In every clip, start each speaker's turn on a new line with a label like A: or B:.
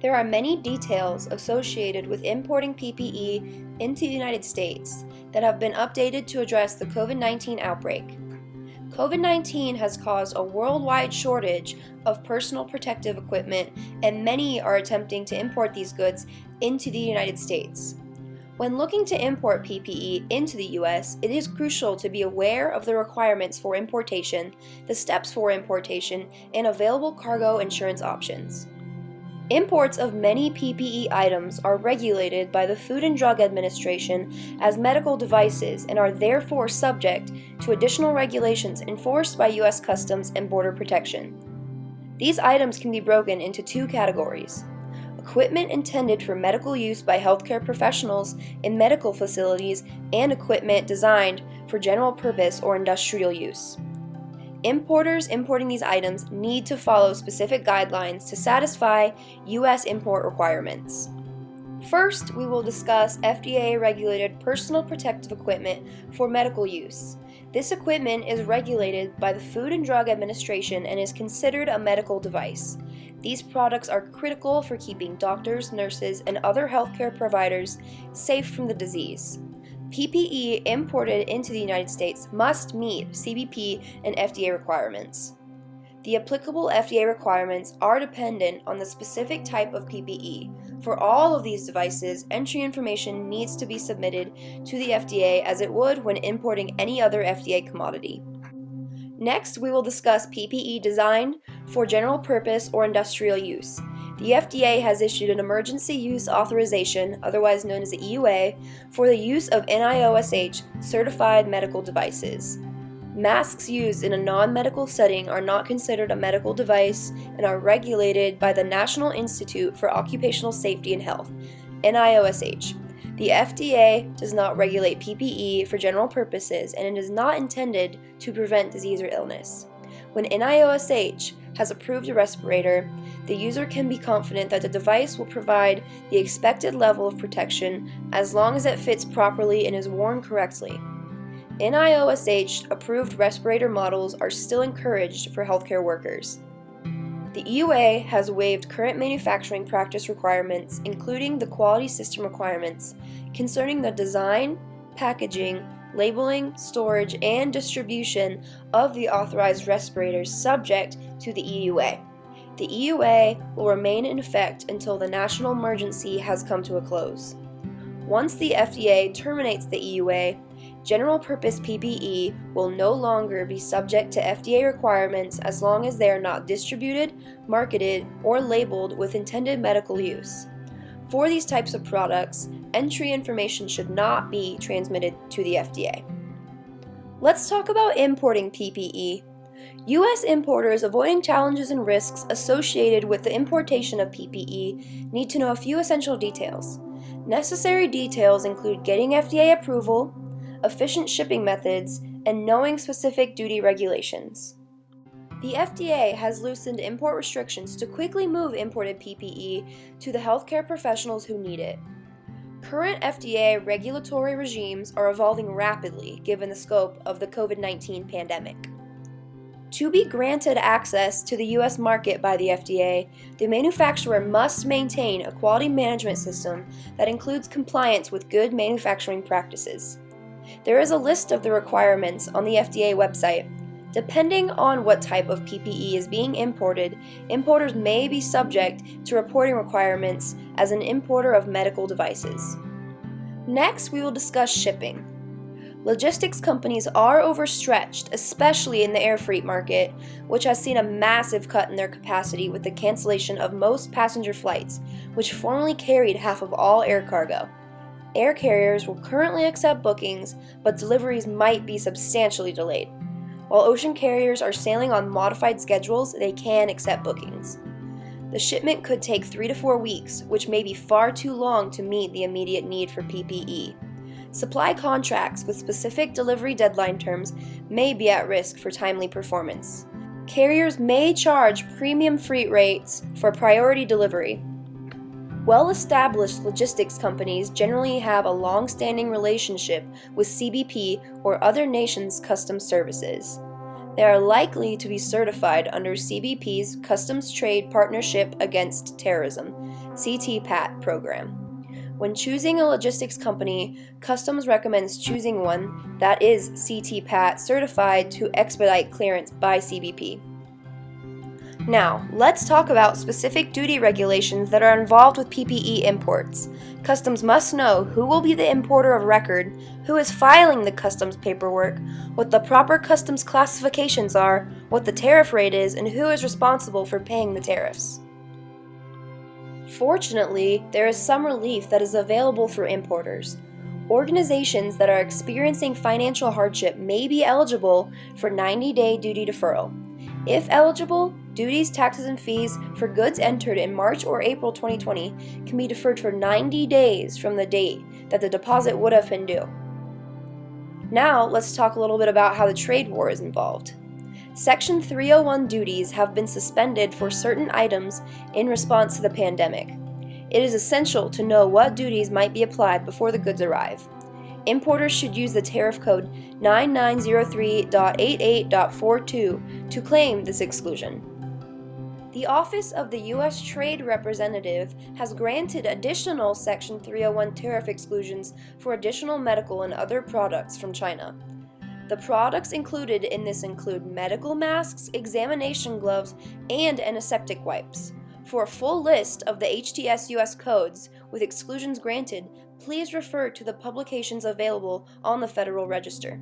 A: There are many details associated with importing PPE into the United States that have been updated to address the COVID-19 outbreak. COVID-19 has caused a worldwide shortage of personal protective equipment, and many are attempting to import these goods into the United States. When looking to import PPE into the US, it is crucial to be aware of the requirements for importation, the steps for importation, and available cargo insurance options. Imports of many PPE items are regulated by the Food and Drug Administration as medical devices and are therefore subject to additional regulations enforced by U.S. Customs and Border Protection. These items can be broken into two categories: equipment intended for medical use by healthcare professionals in medical facilities and equipment designed for general purpose or industrial use. Importers importing these items need to follow specific guidelines to satisfy U.S. import requirements. First, we will discuss FDA-regulated personal protective equipment for medical use. This equipment is regulated by the Food and Drug Administration and is considered a medical device. These products are critical for keeping doctors, nurses, and other healthcare providers safe from the disease. PPE imported into the United States must meet CBP and FDA requirements. The applicable FDA requirements are dependent on the specific type of PPE. For all of these devices, entry information needs to be submitted to the FDA as it would when importing any other FDA commodity. Next, we will discuss PPE designed for general purpose or industrial use. The FDA has issued an emergency use authorization, otherwise known as the EUA, for the use of NIOSH certified medical devices. Masks used in a non-medical setting are not considered a medical device and are regulated by the National Institute for Occupational Safety and Health, NIOSH. The FDA does not regulate PPE for general purposes, and it is not intended to prevent disease or illness. When NIOSH has approved a respirator, the user can be confident that the device will provide the expected level of protection as long as it fits properly and is worn correctly. NIOSH approved respirator models are still encouraged for healthcare workers. The EUA has waived current manufacturing practice requirements, including the quality system requirements concerning the design, packaging, labeling, storage, and distribution of the authorized respirators subject to the EUA. The EUA will remain in effect until the national emergency has come to a close. Once the FDA terminates the EUA, general purpose PPE will no longer be subject to FDA requirements as long as they are not distributed, marketed, or labeled with intended medical use. For these types of products, entry information should not be transmitted to the FDA. Let's talk about importing PPE. U.S. importers avoiding challenges and risks associated with the importation of PPE need to know a few essential details. Necessary details include getting FDA approval, efficient shipping methods, and knowing specific duty regulations. The FDA has loosened import restrictions to quickly move imported PPE to the healthcare professionals who need it. Current FDA regulatory regimes are evolving rapidly given the scope of the COVID-19 pandemic. To be granted access to the U.S. market by the FDA, the manufacturer must maintain a quality management system that includes compliance with good manufacturing practices. There is a list of the requirements on the FDA website. Depending on what type of PPE is being imported, importers may be subject to reporting requirements as an importer of medical devices. Next, we will discuss shipping. Logistics companies are overstretched, especially in the air freight market, which has seen a massive cut in their capacity with the cancellation of most passenger flights, which formerly carried half of all air cargo. Air carriers will currently accept bookings, but deliveries might be substantially delayed. While ocean carriers are sailing on modified schedules, they can accept bookings. The shipment could take 3 to 4 weeks, which may be far too long to meet the immediate need for PPE. Supply contracts with specific delivery deadline terms may be at risk for timely performance. Carriers may charge premium freight rates for priority delivery. Well-established logistics companies generally have a long-standing relationship with CBP or other nations' customs services. They are likely to be certified under CBP's Customs Trade Partnership Against Terrorism, CT-PAT program. When choosing a logistics company, Customs recommends choosing one that is CT-PAT certified to expedite clearance by CBP. Now, let's talk about specific duty regulations that are involved with PPE imports. Customs must know who will be the importer of record, who is filing the customs paperwork, what the proper customs classifications are, what the tariff rate is, and who is responsible for paying the tariffs. Fortunately, there is some relief that is available for importers. Organizations that are experiencing financial hardship may be eligible for 90-day duty deferral. If eligible, duties, taxes, and fees for goods entered in March or April 2020 can be deferred for 90 days from the date that the deposit would have been due. Now, let's talk a little bit about how the trade war is involved. Section 301 duties have been suspended for certain items in response to the pandemic. It is essential to know what duties might be applied before the goods arrive. Importers should use the tariff code 9903.88.42 to claim this exclusion. The Office of the U.S. Trade Representative has granted additional Section 301 tariff exclusions for additional medical and other products from China. The products included in this include medical masks, examination gloves, and antiseptic wipes. For a full list of the HTS US codes with exclusions granted, please refer to the publications available on the Federal Register.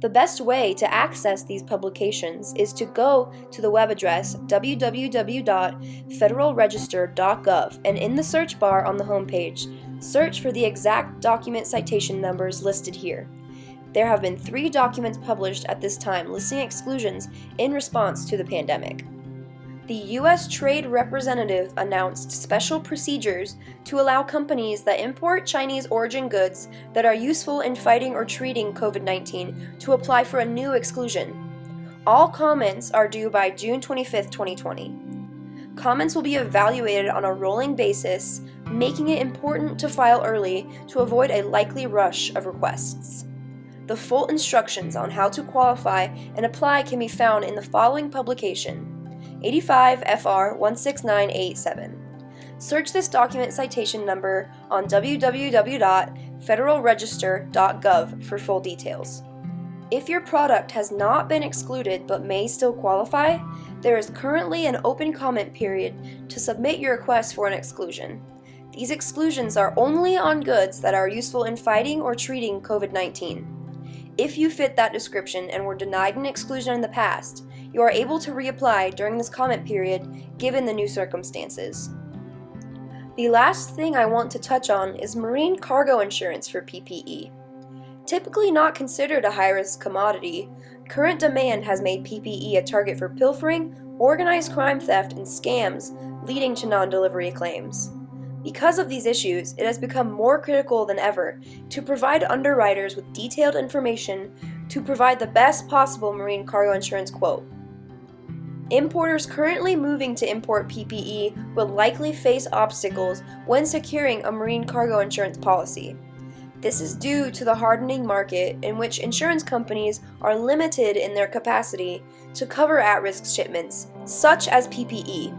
A: The best way to access these publications is to go to the web address www.federalregister.gov and in the search bar on the homepage, search for the exact document citation numbers listed here. There have been 3 documents published at this time listing exclusions in response to the pandemic. The U.S. Trade Representative announced special procedures to allow companies that import Chinese origin goods that are useful in fighting or treating COVID-19 to apply for a new exclusion. All comments are due by June 25, 2020. Comments will be evaluated on a rolling basis, making it important to file early to avoid a likely rush of requests. The full instructions on how to qualify and apply can be found in the following publication, 85 FR 16987. Search this document citation number on www.federalregister.gov for full details. If your product has not been excluded but may still qualify, there is currently an open comment period to submit your request for an exclusion. These exclusions are only on goods that are useful in fighting or treating COVID-19. If you fit that description and were denied an exclusion in the past, you are able to reapply during this comment period given the new circumstances. The last thing I want to touch on is marine cargo insurance for PPE. Typically not considered a high-risk commodity, current demand has made PPE a target for pilfering, organized crime theft, and scams, leading to non-delivery claims. Because of these issues, it has become more critical than ever to provide underwriters with detailed information to provide the best possible marine cargo insurance quote. Importers currently moving to import PPE will likely face obstacles when securing a marine cargo insurance policy. This is due to the hardening market in which insurance companies are limited in their capacity to cover at-risk shipments, such as PPE.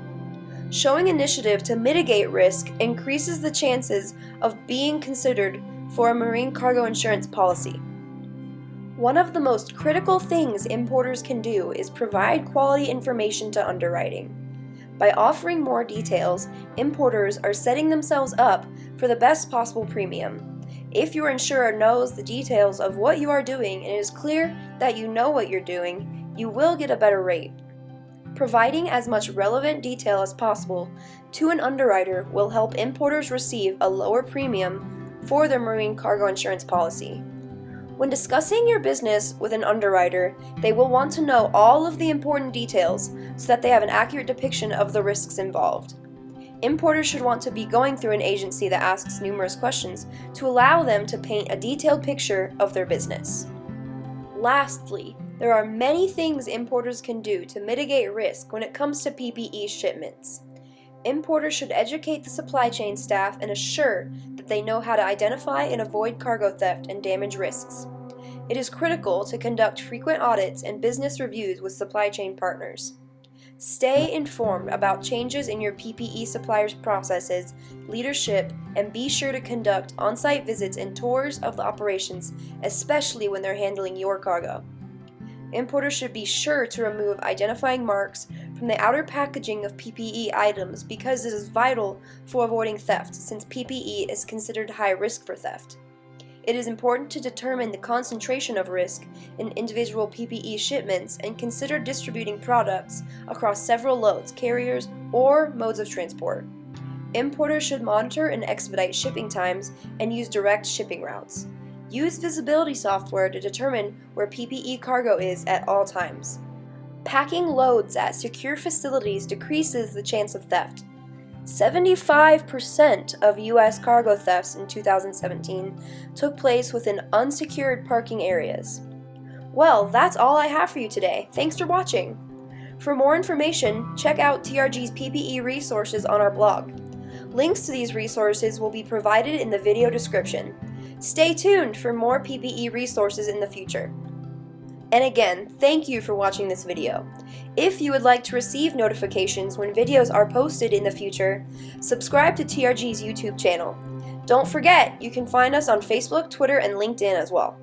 A: Showing initiative to mitigate risk increases the chances of being considered for a marine cargo insurance policy. One of the most critical things importers can do is provide quality information to underwriting. By offering more details, importers are setting themselves up for the best possible premium. If your insurer knows the details of what you are doing and it is clear that you know what you're doing, you will get a better rate. Providing as much relevant detail as possible to an underwriter will help importers receive a lower premium for their marine cargo insurance policy. When discussing your business with an underwriter, they will want to know all of the important details so that they have an accurate depiction of the risks involved. Importers should want to be going through an agency that asks numerous questions to allow them to paint a detailed picture of their business. Lastly, there are many things importers can do to mitigate risk when it comes to PPE shipments. Importers should educate the supply chain staff and assure that they know how to identify and avoid cargo theft and damage risks. It is critical to conduct frequent audits and business reviews with supply chain partners. Stay informed about changes in your PPE suppliers' processes, leadership, and be sure to conduct on-site visits and tours of the operations, especially when they're handling your cargo. Importers should be sure to remove identifying marks from the outer packaging of PPE items because this is vital for avoiding theft, since PPE is considered high risk for theft. It is important to determine the concentration of risk in individual PPE shipments and consider distributing products across several loads, carriers, or modes of transport. Importers should monitor and expedite shipping times and use direct shipping routes. Use visibility software to determine where PPE cargo is at all times. Packing loads at secure facilities decreases the chance of theft. 75% of U.S. cargo thefts in 2017 took place within unsecured parking areas. Well, that's all I have for you today. Thanks for watching. For more information, check out TRG's PPE resources on our blog. Links to these resources will be provided in the video description. Stay tuned for more PPE resources in the future. And again, thank you for watching this video. If you would like to receive notifications when videos are posted in the future, subscribe to TRG's YouTube channel. Don't forget, you can find us on Facebook, Twitter, and LinkedIn as well.